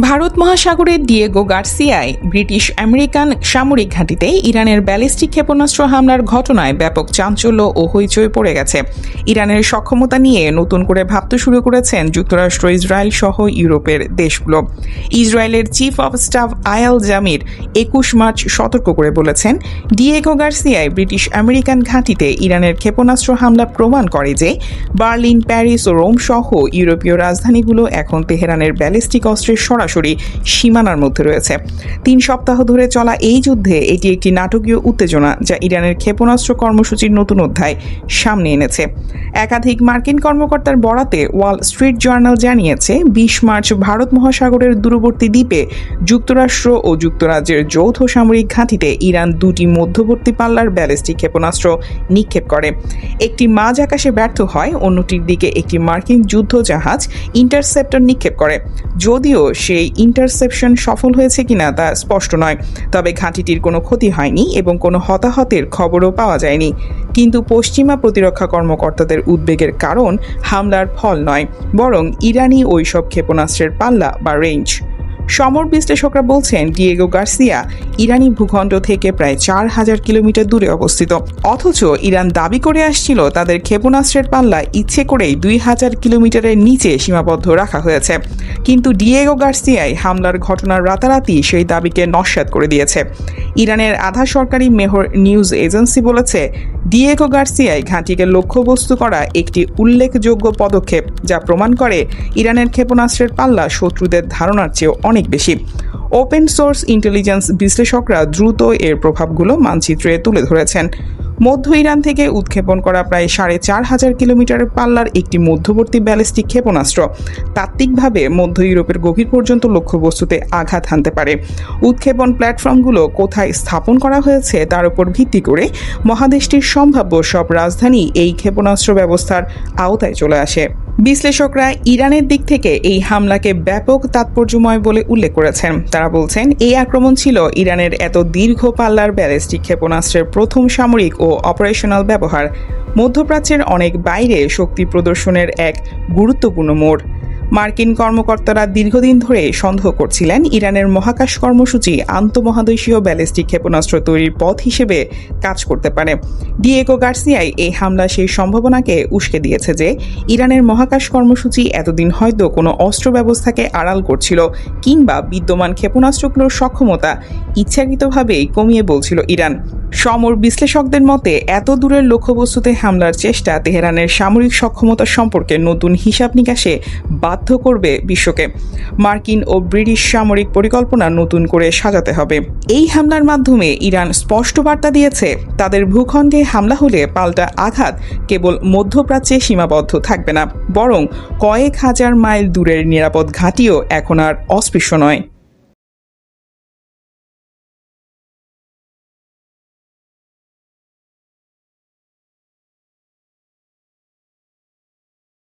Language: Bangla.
ভারত মহাসাগরের ডিয়েগো গার্সিয়ায় ব্রিটিশ আমেরিকান সামরিক ঘাঁটিতে ইরানের ব্যালিস্টিক ক্ষেপণাস্ত্র হামলার ঘটনায় ব্যাপক চাঞ্চল্য ও হইচই পড়ে গেছে। ইরানের সক্ষমতা নিয়ে নতুন করে ভাবতে শুরু করেছেন যুক্তরাষ্ট্র, ইসরায়েল সহ ইউরোপের দেশগুলো। ইসরায়েলের chief of staff Eyal Zamir ২১ March সতর্ক করে বলেছেন, ডিয়েগো গার্সিয়ায় ব্রিটিশ আমেরিকান ঘাঁটিতে ইরানের ক্ষেপণাস্ত্র হামলা প্রমাণ করে যে বার্লিন, প্যারিস ও রোম সহ ইউরোপীয় রাজধানীগুলো এখন তেহরানের ব্যালিস্টিক অস্ত্রের সরাসরি সীমানার মধ্যে রয়েছে। ৩ সপ্তাহ ধরে চলা এই যুদ্ধে এটি একটি নাটকীয় উত্তেজনা যা ইরানের ক্ষেপণাস্ত্র কর্মসূচির নতুন অধ্যায় সামনে এনেছে। একাধিক মার্কিন কর্মকর্তার বরাতে ওয়াল স্ট্রিট জার্নাল জানিয়েছে, ২০ মার্চ ভারত মহাসাগরের দূরবর্তী দ্বীপে যুক্তরাষ্ট্র ও যুক্তরাজ্যের যৌথ সামরিক ঘাঁটিতে ইরান দুটি মধ্যবর্তী পাল্লার ব্যালিস্টিক ক্ষেপণাস্ত্র নিক্ষেপ করে। একটি মাঝ আকাশে ব্যর্থ হয়, অন্যটির দিকে একটি মার্কিন যুদ্ধ জাহাজ ইন্টারসেপ্টর নিক্ষেপ করে। যদিও সেই ইন্টারসেপশন সফল হয়েছে কিনা তা স্পষ্ট নয়, তবে ঘাঁটিটির কোনো ক্ষতি হয়নি এবং কোনো হতাহতের খবরও পাওয়া যায়নি। কিন্তু পশ্চিমা প্রতিরক্ষা কর্মকর্তাদের উদ্বেগের কারণ হামলার ফল নয়, বরং ইরানি ওইসব ক্ষেপণাস্ত্রের পাল্লা বা রেঞ্জ। সমর বিশ্লেষকরা বলছেন, ডিয়েগো গার্সিয়া ইরানি ভূখণ্ড থেকে প্রায় ৪,০০০ কিলোমিটার দূরে অবস্থিত, অথচ ইরান দাবি করে আসছিল তাদের ক্ষেপণাস্ত্রের পাল্লা ইচ্ছে করেই ২,০০০ কিলোমিটারের নিচে সীমাবদ্ধ রাখা হয়েছে। কিন্তু ডিয়েগো গার্সিয়ায় হামলার ঘটনার রাতারাতি সেই দাবিকে নস্যাৎ করে দিয়েছে। ইরানের আধা সরকারি মেহর নিউজ এজেন্সি বলেছে, ডিয়েগো গার্সিয়ায় ঘাঁটিকে লক্ষ্যবস্তু করা একটি উল্লেখযোগ্য পদক্ষেপ, যা প্রমাণ করে ইরানের ক্ষেপণাস্ত্রের পাল্লা শত্রুদের ধারণার চেয়েও অনেক বেশি। ওপেন সোর্স ইন্টেলিজেন্স বিশ্লেষকরা দ্রুত এর প্রভাবগুলো মানচিত্রে তুলে ধরেছেন। মধ্য ইরান থেকে উৎক্ষেপণ করা প্রায় ৪,৫০০ কিলোমিটারের পাল্লার একটি মধ্যবর্তী ব্যালিস্টিক ক্ষেপণাস্ত্র তাত্ত্বিকভাবে মধ্য ইউরোপের গভীর পর্যন্ত লক্ষ্যবস্তুতে আঘাত হানতে পারে। উৎক্ষেপণ প্ল্যাটফর্মগুলো কোথায় স্থাপন করা হয়েছে তার উপর ভিত্তি করে মহাদেশটির সম্ভাব্য সব রাজধানী এই ক্ষেপণাস্ত্র ব্যবস্থার আওতায় চলে আসে। বিশ্লেষকরা ইরানের দিক থেকে এই হামলাকে ব্যাপক তাৎপর্যময় বলে উল্লেখ করেছেন। তারা বলছেন, এই আক্রমণ ছিল ইরানের এত দীর্ঘ পাল্লার ব্যালিস্টিক ক্ষেপণাস্ত্রের প্রথম সামরিক ও অপারেশনাল ব্যবহার, মধ্যপ্রাচ্যের অনেক বাইরে শক্তি প্রদর্শনের এক গুরুত্বপূর্ণ মোড়। মার্কিন কর্মকর্তারা দীর্ঘদিন ধরে সন্দেহ করছিলেন ইরানের মহাকাশ কর্মসূচি আন্তঃমহাদেশীয় ব্যালিস্টিক ক্ষেপণাস্ত্র তৈরির পথ হিসেবে কাজ করতে পারে। ডিয়েগো গার্সিয়ায় এই হামলা সেই সম্ভাবনাকে উস্কে দিয়েছে যে ইরানের মহাকাশ কর্মসূচি এতদিন হয়তো কোনো অস্ত্র ব্যবস্থাকে আড়াল করছিল, কিংবা বিদ্যমান ক্ষেপণাস্ত্রগুলোর সক্ষমতা ইচ্ছাকৃতভাবেই কমিয়ে বলছিল ইরান। সমর বিশ্লেষকদের মতে, এত দূরের লক্ষ্যবস্তুতে হামলার চেষ্টা তেহরানের সামরিক সক্ষমতা সম্পর্কে নতুন হিসাব নিকাশে বাধ্য করবে বিশ্বকে। মার্কিন ও ব্রিটিশ সামরিক পরিকল্পনা নতুন করে সাজাতে হবে। এই হামলার মাধ্যমে ইরান স্পষ্ট বার্তা দিয়েছে, তাদের ভূখণ্ডে হামলা হলে পাল্টা আঘাত কেবল মধ্যপ্রাচ্যে সীমাবদ্ধ থাকবে না, বরং কয়েক হাজার মাইল দূরের নিরাপদ ঘাঁটিও এখন আর অস্পৃশ্য নয়।